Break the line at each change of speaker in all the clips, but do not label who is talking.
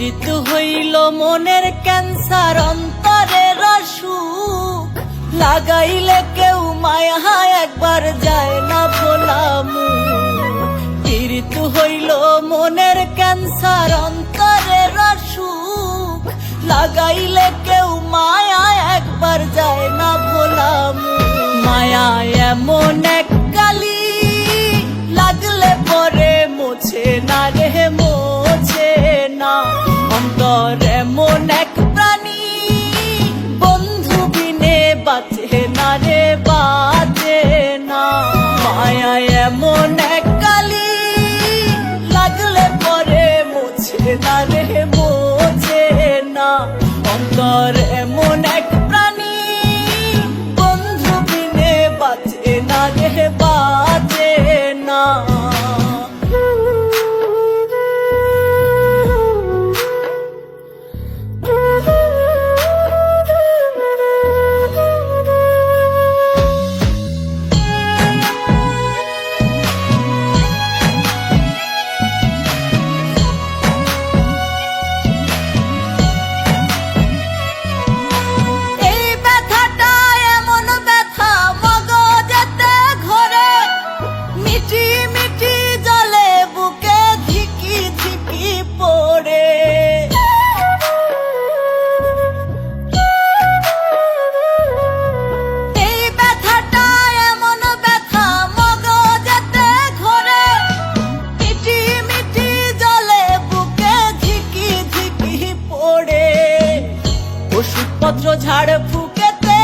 মৃত্যু হইল মনের ক্যান্সার অন্তরের অসুখ লাগাইলে কেউ মায়া একবার যায় না ভোলামু। মৃত্যু হইল মনের ক্যান্সার অন্তরের অসুখ লাগাইলে কেউ মায়া একবার যায় না ভোলামু। মায়া এমন এক কালি লাগলে পরে মোছে না রে মোছে না। অন্তর এমন এক প্রাণী বন্ধু বিনে বাঁচে না রে বাঁচে না। মায়া এমন এক কালি লাগলে পরে মোছে না রে মোছে না। অন্তর এমন এক প্রাণী বন্ধু বিনে বাঁচে না রে বাঁচে না। ওষুধপত্র ঝাড় ফুকেতে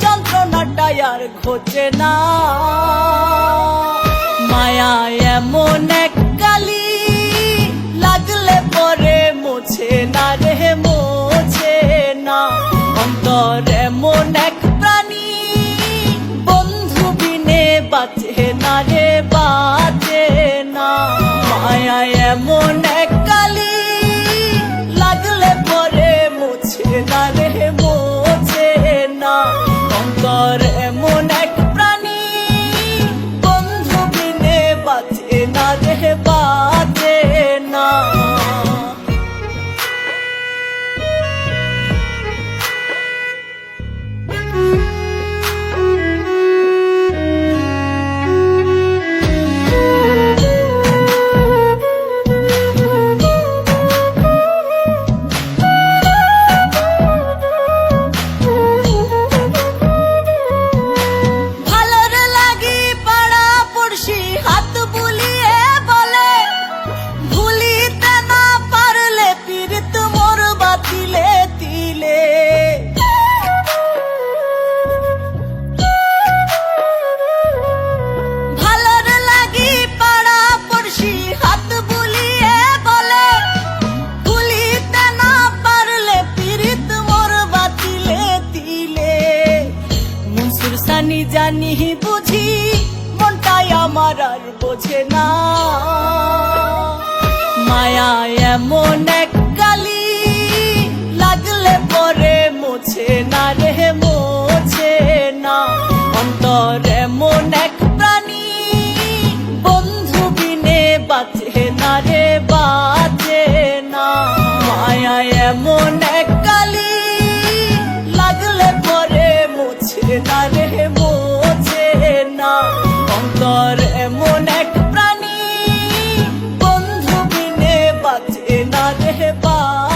যন্ত্রণাটা আর ঘোচে না। মায়া এমন এক কালি লাগলে পরে মোছে না রে মোছে না। অন্তর এমন এক প্রাণী বন্ধু বিনে বাঁচে না রে বাঁচে না। মায়া এমন এক কালি লাগলে পরে মোছে না রে মোছে না। অন্তর এমন এক প্রাণী বন্ধু বিনে বাঁচে না রে বাঁচে না। জানি বুঝি মনটাই আমার আর বোঝে না। মায়া এমন এক কালি লাগলে পরে মোছে না রে মোছে না। অন্তর এমন এক প্রাণী বন্ধু বিনে বাঁচে না রে বাঁচে না। মায়া এমন এক কালি লাগলে পরে মোছে না রে মোছে না। অন্তর এমন এক প্রাণী বন্ধু বিনে বাঁচে না রে বাঁচে